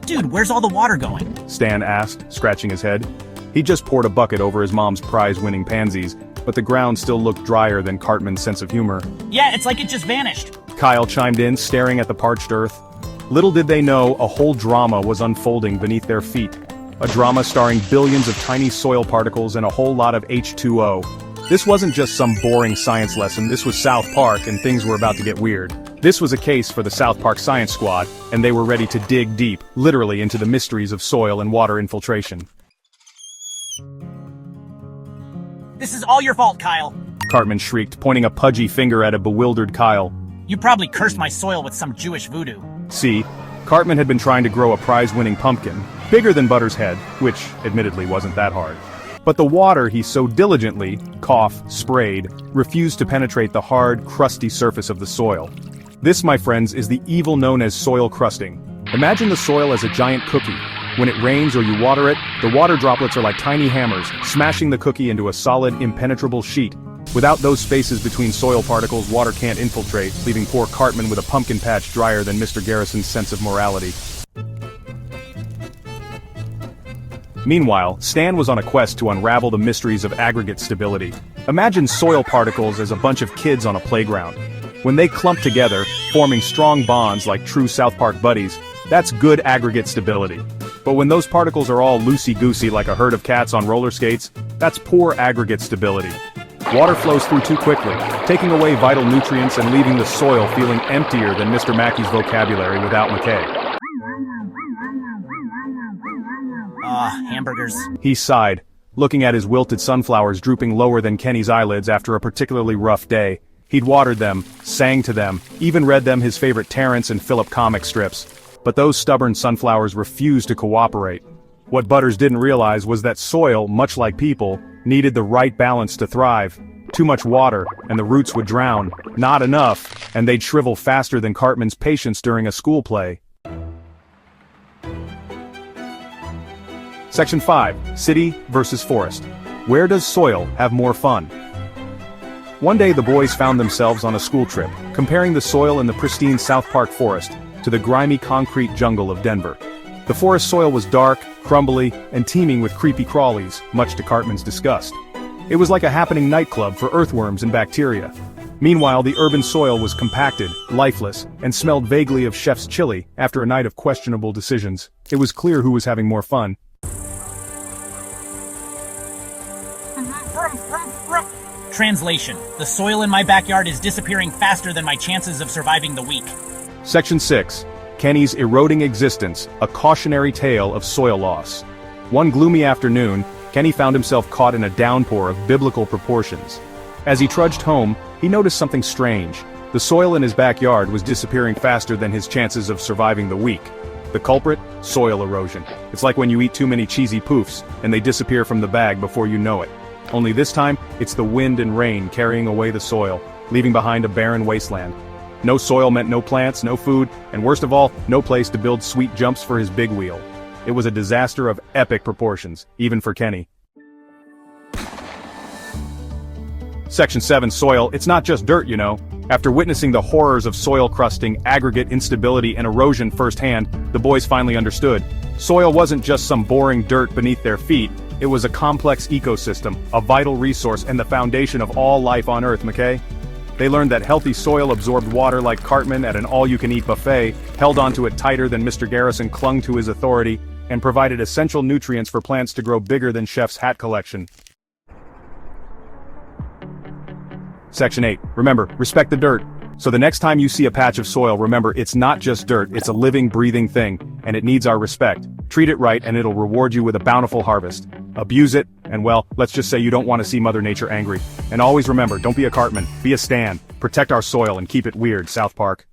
Dude, where's all the water going? Stan asked, scratching his head. He just poured a bucket over his mom's prize-winning pansies, but the ground still looked drier than Cartman's sense of humor. Yeah, it's like it just vanished. Kyle chimed in, staring at the parched earth. Little did they know, a whole drama was unfolding beneath their feet. A drama starring billions of tiny soil particles and a whole lot of H2O. This wasn't just some boring science lesson, this was South Park and things were about to get weird. This was a case for the South Park Science Squad, and they were ready to dig deep, literally into the mysteries of soil and water infiltration. This is all your fault, Kyle. Cartman shrieked, pointing a pudgy finger at a bewildered Kyle. You probably cursed my soil with some Jewish voodoo. See, Cartman had been trying to grow a prize-winning pumpkin, bigger than Butter's head, which, admittedly, wasn't that hard. But the water he so diligently, sprayed, refused to penetrate the hard, crusty surface of the soil. This, my friends, is the evil known as soil crusting. Imagine the soil as a giant cookie. When it rains or you water it, the water droplets are like tiny hammers, smashing the cookie into a solid, impenetrable sheet. Without those spaces between soil particles, water can't infiltrate, leaving poor Cartman with a pumpkin patch drier than Mr. Garrison's sense of morality. Meanwhile, Stan was on a quest to unravel the mysteries of aggregate stability. Imagine soil particles as a bunch of kids on a playground. When they clump together, forming strong bonds like true South Park buddies, that's good aggregate stability. But when those particles are all loosey-goosey like a herd of cats on roller skates, that's poor aggregate stability. Water flows through too quickly, taking away vital nutrients and leaving the soil feeling emptier than Mr. Mackey's vocabulary without McKay. Hamburgers. He sighed, looking at his wilted sunflowers drooping lower than Kenny's eyelids after a particularly rough day. He'd watered them, sang to them, even read them his favorite Terrence and Phillip comic strips. But those stubborn sunflowers refused to cooperate. What Butters didn't realize was that soil, much like people, needed the right balance to thrive. Too much water, and the roots would drown. Not enough, and they'd shrivel faster than Cartman's patience during a school play. Section 5. City versus Forest. Where does soil have more fun? One day the boys found themselves on a school trip, comparing the soil in the pristine South Park forest to the grimy concrete jungle of Denver. The forest soil was dark, crumbly, and teeming with creepy crawlies, much to Cartman's disgust. It was like a happening nightclub for earthworms and bacteria. Meanwhile, the urban soil was compacted, lifeless, and smelled vaguely of chef's chili after a night of questionable decisions. It was clear who was having more fun. Translation: the soil in my backyard is disappearing faster than my chances of surviving the week. Section 6. Kenny's eroding existence, a cautionary tale of soil loss. One gloomy afternoon, Kenny found himself caught in a downpour of biblical proportions. As he trudged home, he noticed something strange. The soil in his backyard was disappearing faster than his chances of surviving the week. The culprit? Soil erosion. It's like when you eat too many cheesy poofs, and they disappear from the bag before you know it. Only this time, it's the wind and rain carrying away the soil, leaving behind a barren wasteland. No soil meant no plants, no food, and worst of all, no place to build sweet jumps for his big wheel. It was a disaster of epic proportions, even for Kenny. Section 7. Soil. It's not just dirt, you know. After witnessing the horrors of soil crusting, aggregate instability, and erosion firsthand, the boys finally understood. Soil wasn't just some boring dirt beneath their feet. It was a complex ecosystem, a vital resource, and the foundation of all life on Earth, McKay. They learned that healthy soil absorbed water like Cartman at an all-you-can-eat buffet, held onto it tighter than Mr. Garrison clung to his authority, and provided essential nutrients for plants to grow bigger than Chef's hat collection. Section 8. Remember, respect the dirt. So the next time you see a patch of soil, remember it's not just dirt, it's a living, breathing thing, and it needs our respect. Treat it right and it'll reward you with a bountiful harvest. Abuse it, and well, let's just say you don't want to see Mother Nature angry. And always remember, don't be a Cartman, be a Stan. Protect our soil and keep it weird, South Park.